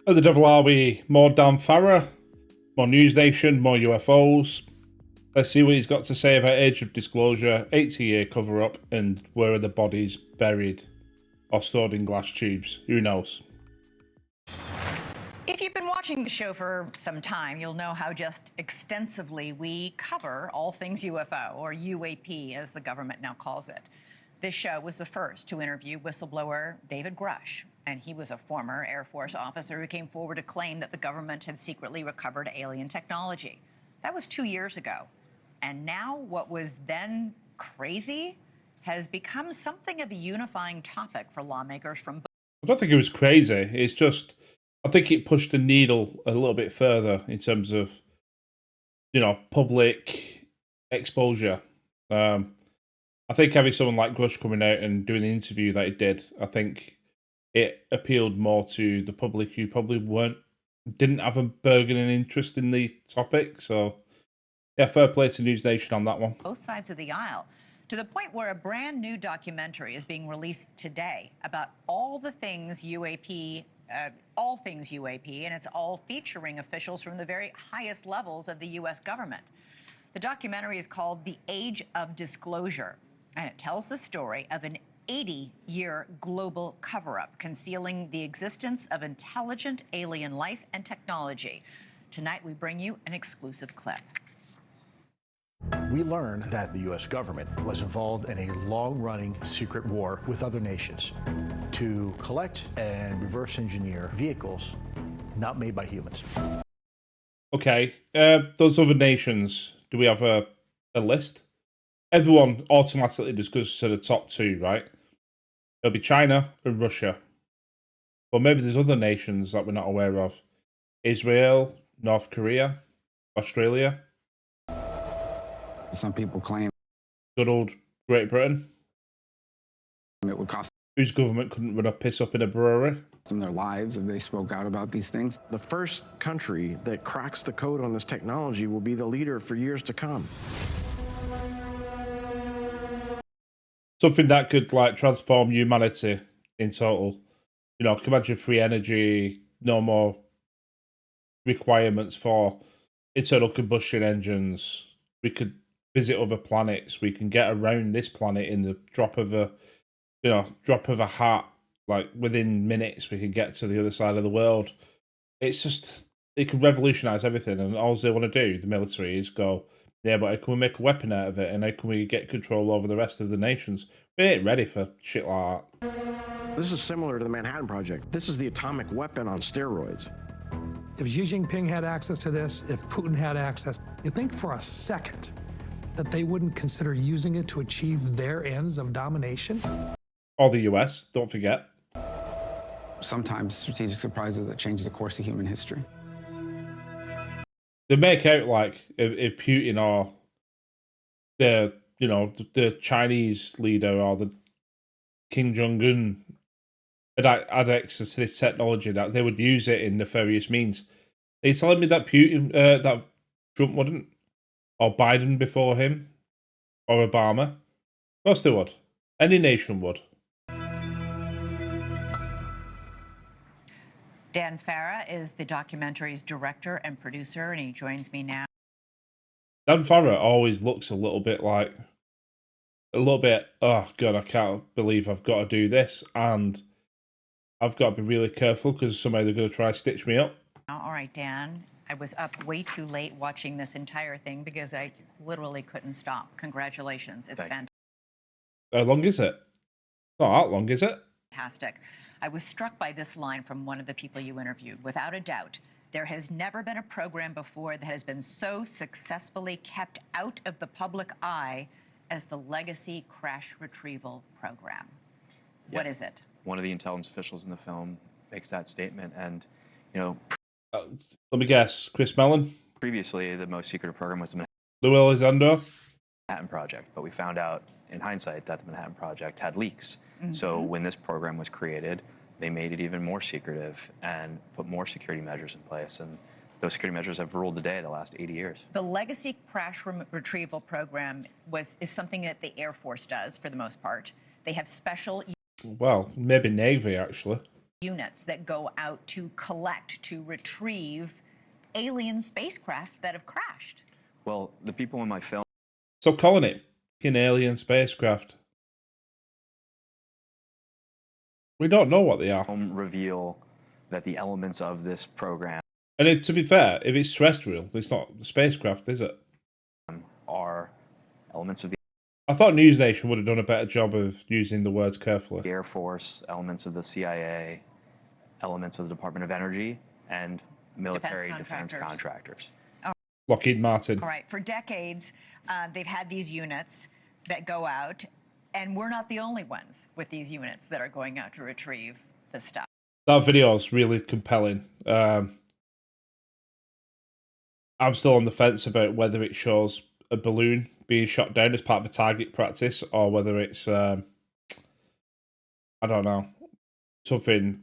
At the devil are we? More Dan Farah, more News Nation, more UFOs. Let's see what he's got to say about Age of Disclosure, 80-year cover-up, and where are the bodies buried or stored in glass tubes? Who knows? If you've been watching the show for some time, you'll know how just extensively we cover all things UFO, or UAP as the government now calls it. This show was the first to interview whistleblower David Grush, and he was a former Air Force officer who came forward to claim that the government had secretly recovered alien technology. That was 2 years ago. And now what was then crazy has become something of a unifying topic for lawmakers from both. I don't think it was crazy. It's just, I think it pushed the needle a little bit further in terms of, public exposure. I think having someone like Grush coming out and doing the interview that he did, I think it appealed more to the public who probably didn't have a burgeoning interest in the topic. So, yeah, fair play to News Nation on that one. Both sides of the aisle, to the point where a brand new documentary is being released today about all things UAP, and it's all featuring officials from the very highest levels of the U.S. government. The documentary is called The Age of Disclosure, and it tells the story of an 80-year global cover-up concealing the existence of intelligent alien life and technology. Tonight, we bring you an exclusive clip. We learned that the U.S. government was involved in a long-running secret war with other nations to collect and reverse engineer vehicles not made by humans. Okay, those other nations, do we have a list? Everyone automatically just goes to the top two, right? It'll be China and Russia. But maybe there's other nations that we're not aware of. Israel, North Korea, Australia. Some people claim Good old Great Britain. it would cost Whose government couldn't run a piss up in a brewery? them their lives if they spoke out about these things. The first country that cracks the code on this technology will be the leader for years to come. Something that could transform humanity in total. Can you imagine free energy, no more requirements for internal combustion engines. We could visit other planets. We can get around this planet in the drop of a hat. Like within minutes, we can get to the other side of the world. It's just, it could revolutionize everything. And all they want to do, the military, is go, yeah, but how can we make a weapon out of it? And how can we get control over the rest of the nations? We ain't ready for shit like that. This is similar to the Manhattan Project. This is the atomic weapon on steroids. If Xi Jinping had access to this, if Putin had access, you think for a second that they wouldn't consider using it to achieve their ends of domination? Or the US, don't forget. Sometimes strategic surprises that change the course of human history. They make out like if Putin or the Chinese leader or the Kim Jong-un had access to this technology, that they would use it in nefarious means. Are you telling me that that Trump wouldn't? Or Biden before him? Or Obama? Of course they would. Any nation would. Dan Farah is the documentary's director and producer, and he joins me now. Dan Farah always looks a little bit, oh God, I can't believe I've got to do this, and I've got to be really careful because somehow they're going to try to stitch me up. All right, Dan. I was up way too late watching this entire thing because I literally couldn't stop. Congratulations. It's How long is it? Not that long, is it? fantastic. I was struck by this line from one of the people you interviewed. Without a doubt, there has never been a program before that has been so successfully kept out of the public eye as the Legacy Crash Retrieval Program. Yeah. What is it? One of the intelligence officials in the film makes that statement, and Let me guess. Chris Mellon? previously the most secretive program was the Lou Elizondo? Manhattan Project, but we found out in hindsight that the Manhattan Project had leaks. So when this program was created, they made it even more secretive and put more security measures in place, and those security measures have ruled the day the last 80 years. The Legacy Crash Retrieval Program is something that the Air Force does for the most part. They have special. Well, maybe Navy, actually. units that go out to collect, to retrieve alien spacecraft that have crashed. Well, the people in my film So calling it fucking alien spacecraft. We don't know what they are. reveal that the elements of this program And to be fair, if it's terrestrial, it's not spacecraft, is it? are elements of the I thought News Nation would have done a better job of using the words carefully. Air Force, elements of the CIA, elements of the Department of Energy, and military defense contractors. Lockheed Martin. All right, for decades, they've had these units that go out, and we're not the only ones with these units that are going out to retrieve the stuff. That video is really compelling. I'm still on the fence about whether it shows a balloon being shot down as part of a target practice, or whether it's, I don't know, something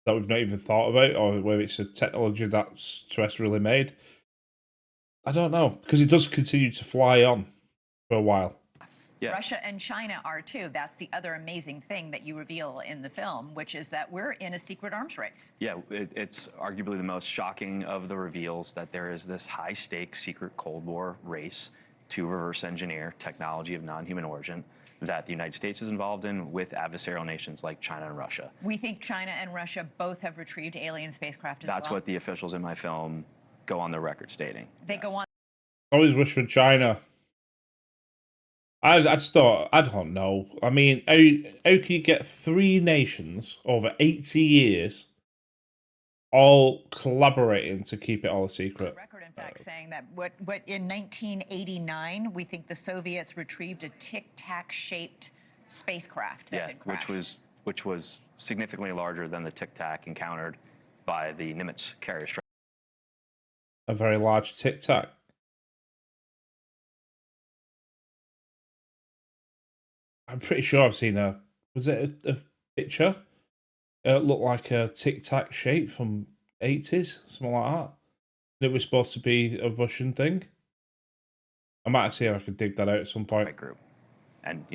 that we've not even thought about, or whether it's a technology that's terrestrially made. I don't know, because it does continue to fly on for a while. Yeah. Russia and China are too. That's the other amazing thing that you reveal in the film, which is that we're in a secret arms race. Yeah, it's arguably the most shocking of the reveals that there is this high-stakes secret Cold War race to reverse engineer technology of non-human origin that the United States is involved in with adversarial nations like China and Russia. We think China and Russia both have retrieved alien spacecraft as well. That's what the officials in my film go on the record stating. They go on. I always wish for China. I just thought, I don't know. I mean, how can you get 3 nations over 80 years all collaborating to keep it all a secret? Record, in fact, saying that what in 1989 we think the Soviets retrieved a tic-tac shaped spacecraft that had crashed. which was significantly larger than the Tic Tac encountered by the Nimitz carrier strike. A very large Tic Tac. I'm pretty sure I've seen was it a picture? It looked like a Tic Tac shape from 80s, something like that. And it was supposed to be a Russian thing. I might see if I could dig that out at some point. Group. And,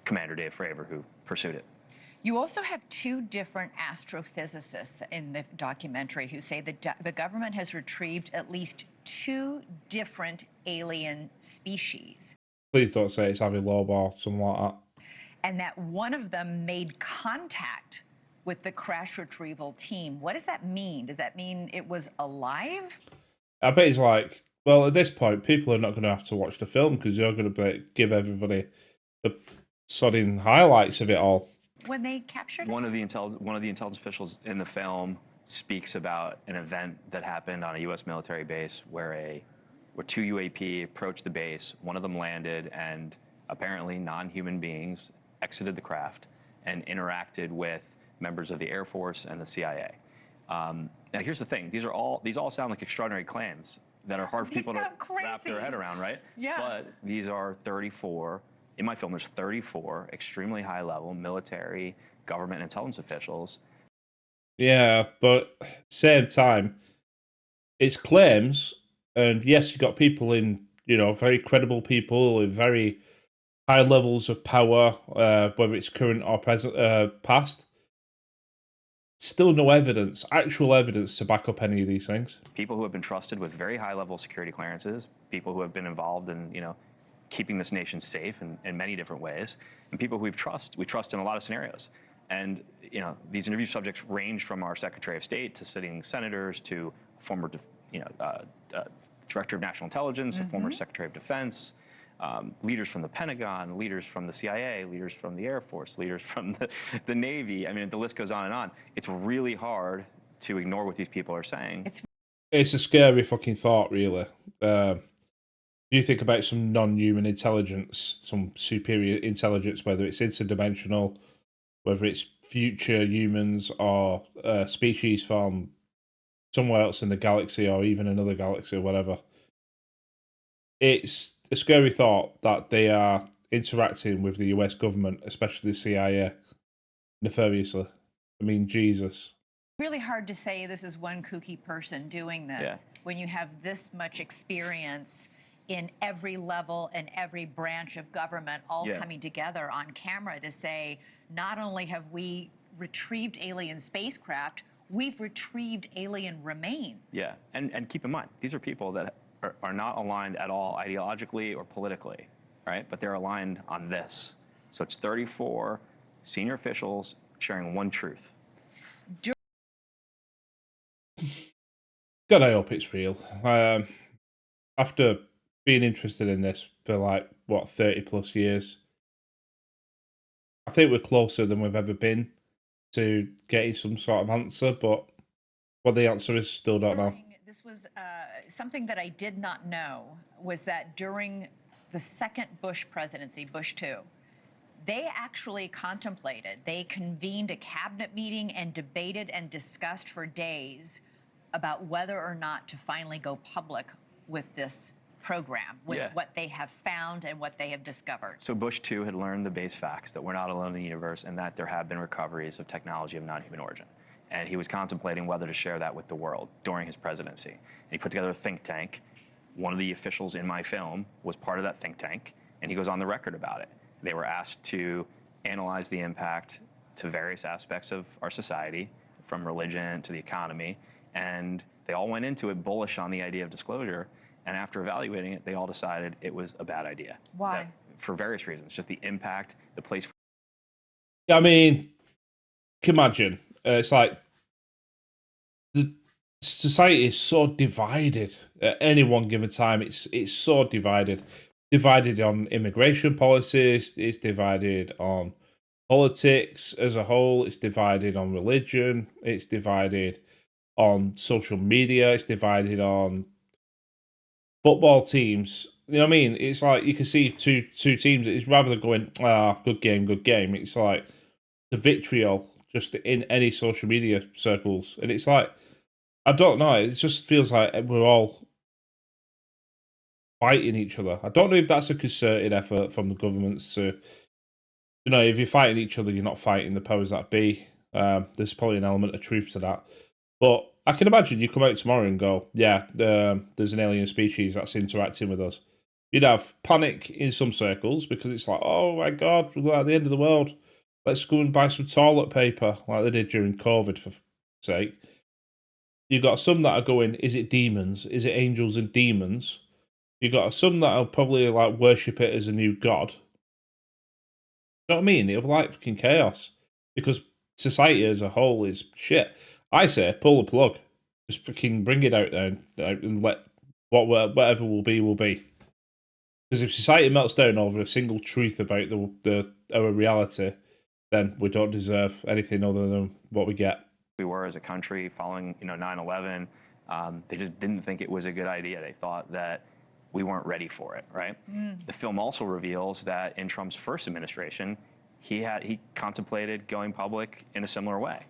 Commander Dave Fravor, who pursued it. You also have 2 different astrophysicists in the documentary who say that the government has retrieved at least 2 different alien species. Please don't say it's Avi Loeb or something like that. And that one of them made contact with the crash retrieval team. What does that mean? Does that mean it was alive? I bet it's like, well, at this point, people are not going to have to watch the film because you're going to give everybody the sodding highlights of it all. When they captured one of the intelligence officials in the film speaks about an event that happened on a U.S. military base where 2 UAP approached the base. One of them landed, and apparently non-human beings exited the craft and interacted with members of the Air Force and the CIA. Now, here's the thing: these all sound like extraordinary claims that are hard for people to wrap their head around, right? Yeah. But these are 34. In my film, there's 34 extremely high-level military, government, intelligence officials. Yeah, but same time, it's claims, and yes, you got people in, very credible people with very high levels of power, whether it's current or present, past. Still no evidence, actual evidence to back up any of these things. People who have been trusted with very high-level security clearances, people who have been involved in, keeping this nation safe in many different ways, and people who we trust in a lot of scenarios. And these interview subjects range from our Secretary of State to sitting senators to former, Director of National Intelligence, a former Secretary of Defense, leaders from the Pentagon, leaders from the CIA, leaders from the Air Force, leaders from the Navy. I mean, the list goes on and on. It's really hard to ignore what these people are saying. It's a scary fucking thought, really. You think about some non-human intelligence, some superior intelligence, whether it's interdimensional, whether it's future humans or species from somewhere else in the galaxy or even another galaxy or whatever. It's a scary thought that they are interacting with the US government, especially the CIA, nefariously. I mean, Jesus. Really hard to say this is one kooky person doing this when you have this much experience in every level and every branch of government all coming together on camera to say, not only have we retrieved alien spacecraft. We've retrieved alien remains. Yeah, and keep in mind, these are people that are not aligned at all ideologically or politically, right? But they're aligned on this. So it's 34 senior officials sharing one truth. God, I hope it's real. After being interested in this for like, what, 30 plus years, I think we're closer than we've ever been to getting some sort of answer, but what the answer is, still don't know. This was something that I did not know, was that during the second Bush presidency, Bush 2, they actually contemplated, they convened a cabinet meeting and debated and discussed for days about whether or not to finally go public with this program, with what they have found and what they have discovered. So Bush 2 had learned the base facts that we're not alone in the universe and that there have been recoveries of technology of non-human origin. And he was contemplating whether to share that with the world during his presidency. And he put together a think tank. One of the officials in my film was part of that think tank, and he goes on the record about it. They were asked to analyze the impact to various aspects of our society, from religion to the economy, and they all went into it bullish on the idea of disclosure. And after evaluating it, they all decided it was a bad idea. Why? For various reasons, just the impact, the place. Yeah, I mean, can you imagine? It's like the society is so divided at any one given time. It's so divided. Divided on immigration policies. It's divided on politics as a whole. It's divided on religion. It's divided on social media. It's divided on football teams. You know what I mean? It's like you can see two teams. It's rather than going, good game, good game. It's like the vitriol just in any social media circles. And it's like, I don't know. It just feels like we're all fighting each other. I don't know if that's a concerted effort from the governments to, you know, if you're fighting each other, you're not fighting the powers that be. There's probably an element of truth to that. But I can imagine you come out tomorrow and go, yeah, there's an alien species that's interacting with us. You'd have panic in some circles because it's like, oh my God, we're at the end of the world. Let's go and buy some toilet paper like they did during COVID, for sake. You've got some that are going, is it demons? Is it angels and demons? You've got some that will probably like worship it as a new god. You know what I mean? It'll be like fucking chaos because society as a whole is shit. I say pull the plug. Just fucking bring it out there and let whatever will be will be. Because if society melts down over a single truth about our reality, then we don't deserve anything other than what we get. We were as a country following 9/11. They just didn't think it was a good idea. They thought that we weren't ready for it, right? The film also reveals that in Trump's first administration, he contemplated going public in a similar way.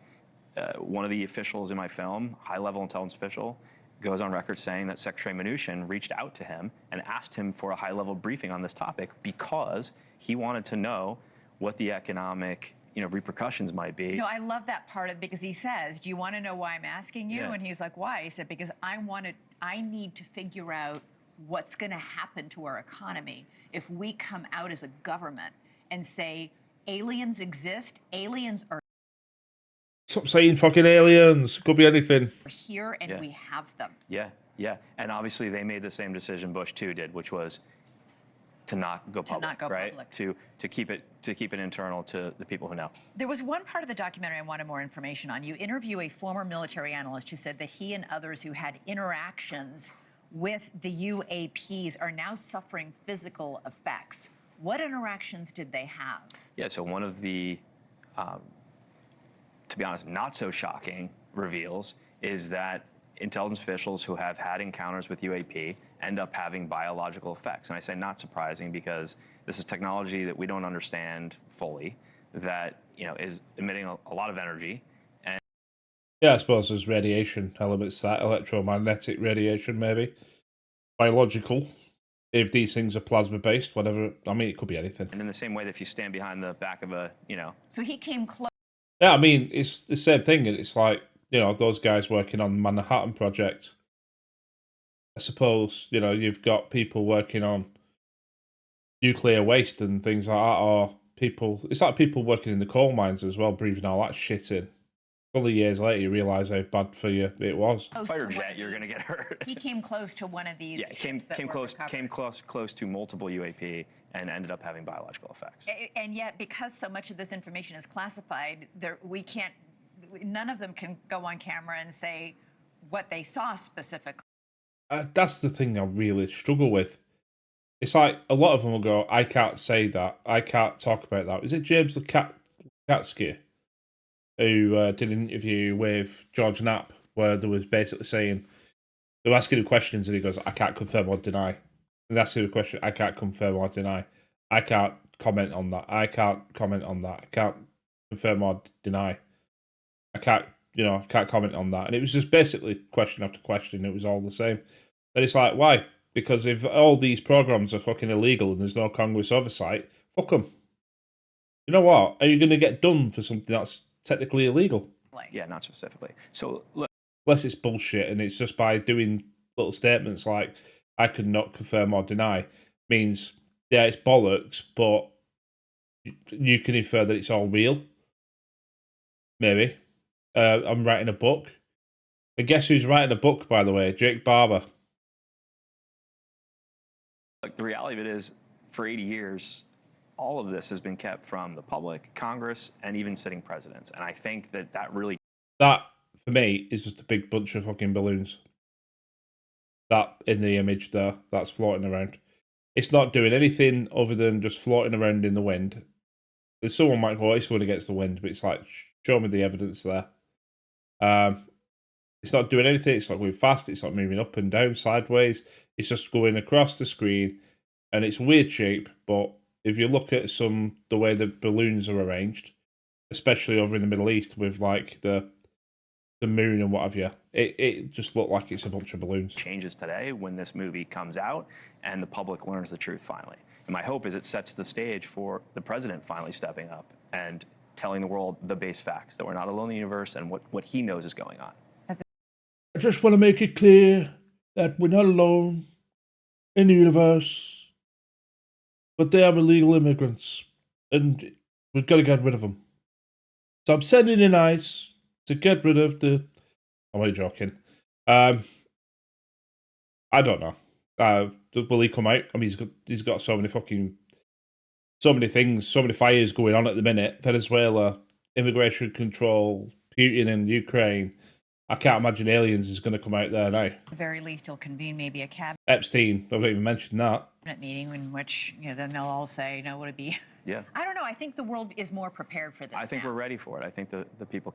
One of the officials in my film, high-level intelligence official, goes on record saying that Secretary Mnuchin reached out to him and asked him for a high-level briefing on this topic because he wanted to know what the economic repercussions might be. No, I love that part of it because he says, do you want to know why I'm asking you? Yeah. And he's like, why? He said, because I need to figure out what's going to happen to our economy if we come out as a government and say, aliens exist, aliens are Stop saying fucking aliens. Could be anything. here and we have them. Yeah. And obviously they made the same decision Bush 2 did, which was to not go public, not go right? public. To keep it internal to the people who know. There was one part of the documentary I wanted more information on. You interview a former military analyst who said that he and others who had interactions with the UAPs are now suffering physical effects. What interactions did they have? Yeah, so one of the, to be honest, not so shocking reveals is that intelligence officials who have had encounters with UAP end up having biological effects. And I say not surprising because this is technology that we don't understand fully, that is emitting a lot of energy. And yeah, I suppose there's radiation elements to that, electromagnetic radiation, maybe biological. If these things are plasma-based, whatever. I mean, it could be anything. And in the same way that if you stand behind the back of a, So he came close. Yeah, I mean, it's the same thing. And it's like, those guys working on the Manhattan Project. I suppose, you've got people working on nuclear waste and things like that, or people. It's like people working in the coal mines as well, breathing all that shit in. Only years later, you realise how bad for you it was. Fighter jet, you're going to get hurt. He came close to one of these. Yeah, came close to multiple UAP and ended up having biological effects. And yet, because so much of this information is classified, we can't. None of them can go on camera and say what they saw specifically. That's the thing I really struggle with. It's like a lot of them will go, I can't say that. I can't talk about that. Is it James Katsky who did an interview with George Knapp where they was basically saying, they were asking him questions and he goes, I can't confirm or deny. And that's the question, I can't confirm or deny. I can't comment on that. I can't comment on that. I can't confirm or deny. I can't comment on that. And it was just basically question after question. It was all the same. And it's like, why? Because if all these programs are fucking illegal and there's no Congress oversight, fuck them. You know what? Are you going to get done for something that's technically illegal? Yeah, not specifically. So look, Unless it's bullshit and it's just by doing little statements like, I could not confirm or deny, means, yeah, it's bollocks, but you can infer that it's all real. Maybe. I'm writing a book. And guess who's writing a book, by the way? Jake Barber. the reality of it is, for 80 years, all of this has been kept from the public, Congress, and even sitting presidents. And I think that really... That, for me, is just a big bunch of fucking balloons. That, in the image there, that's floating around. It's not doing anything other than just floating around in the wind. And someone might go, oh, it's going against the wind, but it's like, show me the evidence there. It's not doing anything. It's not going fast. It's not moving up and down, sideways. It's just going across the screen, and it's weird shape. But if you look at the way the balloons are arranged, especially over in the Middle East with like the moon and what have you, it just looked like it's a bunch of balloons. Changes today when this movie comes out and the public learns the truth finally. And my hope is it sets the stage for the president finally stepping up and telling the world the base facts, that we're not alone in the universe and what he knows is going on. I just want to make it clear that we're not alone in the universe, but they are illegal immigrants, and we've got to get rid of them. So I'm sending in ICE to get rid of the... I'm only joking. I don't know. Will he come out? I mean, he's got so many things, so many fires going on at the minute. Venezuela, immigration control, Putin in Ukraine. I can't imagine aliens is going to come out there now. At the very least, he'll convene maybe a cabinet Epstein, I've not even mentioned that. meeting in which, then they'll all say, would it be... Yeah. I don't know. I think the world is more prepared for this I think now. we're ready for it. I think the people...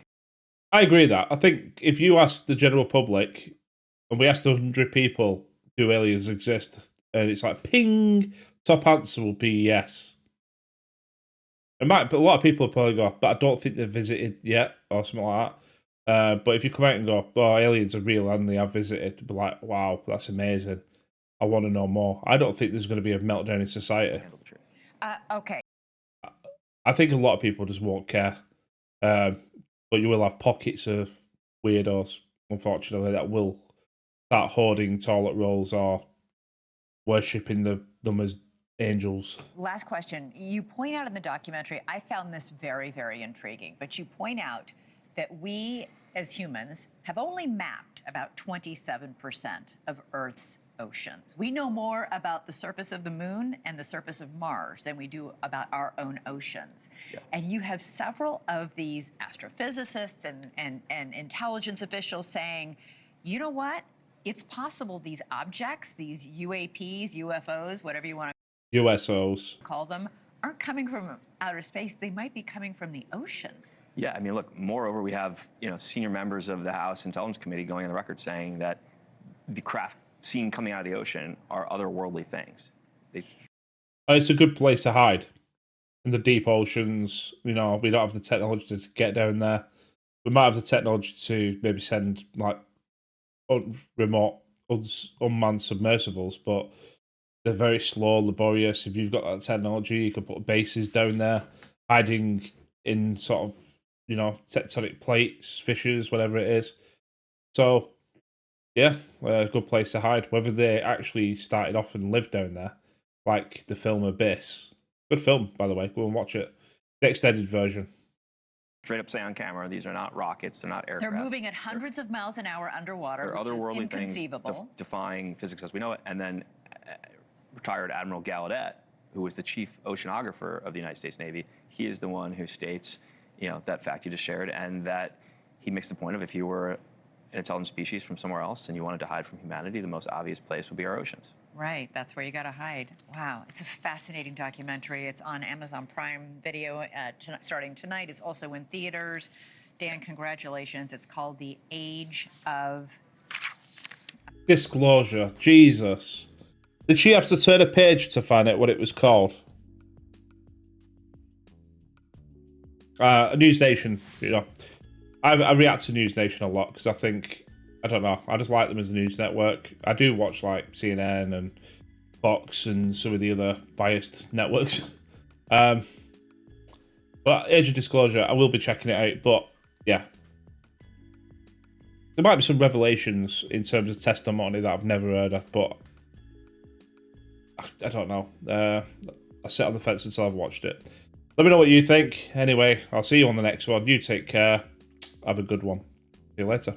I agree with that. I think if you ask the general public, and we asked 100 people, do aliens exist? And it's like, ping, top answer will be yes. But a lot of people probably go, but I don't think they've visited yet, or something like that. But if you come out and go, oh, aliens are real and they have visited, be like, wow, that's amazing. I want to know more. I don't think there's going to be a meltdown in society. Okay. I think a lot of people just won't care. But you will have pockets of weirdos, unfortunately, that will start hoarding toilet rolls or worshipping them as angels. Last question. You point out in the documentary, I found this very, very intriguing, but you point out that we as humans have only mapped about 27% of Earth's oceans. We know more about the surface of the moon and the surface of Mars than we do about our own oceans. Yeah. And you have several of these astrophysicists and intelligence officials saying, you know what? It's possible these objects, these UAPs, UFOs, whatever you want to USOs call them, aren't coming from outer space. They might be coming from the ocean. Yeah, I mean, look, moreover, we have, senior members of the House Intelligence Committee going on the record saying that the craft seen coming out of the ocean are otherworldly things. It's a good place to hide. In the deep oceans, we don't have the technology to get down there. We might have the technology to maybe send, like, remote, unmanned submersibles, but they're very slow, laborious. If you've got that technology, you can put bases down there, hiding in sort of, tectonic plates, fissures, whatever it is. So, yeah, a good place to hide. Whether they actually started off and lived down there, like the film Abyss. Good film, by the way. Go and watch it. The extended version. Straight up say on camera, these are not rockets, they're not aircraft. They're moving at hundreds of miles an hour underwater, They're which is otherworldly things inconceivable. defying physics as we know it. And then retired Admiral Gallaudet, who was the chief oceanographer of the United States Navy, he is the one who states, that fact you just shared, and that he makes the point of if you were an intelligent species from somewhere else and you wanted to hide from humanity, the most obvious place would be our oceans. Right, that's where you got to hide. Wow, it's a fascinating documentary. It's on Amazon Prime Video starting tonight. It's also in theaters. Dan, congratulations. It's called The Age of Disclosure. Jesus. Did she have to turn a page to find out what it was called? News Nation, I react to News Nation a lot because I don't know, I just like them as a news network. I do watch like CNN and Fox and some of the other biased networks. But Age of Disclosure, I will be checking it out. But yeah, there might be some revelations in terms of testimony that I've never heard of, but I don't know. I sit on the fence until I've watched it. Let me know what you think. Anyway, I'll see you on the next one. You take care. Have a good one. See you later.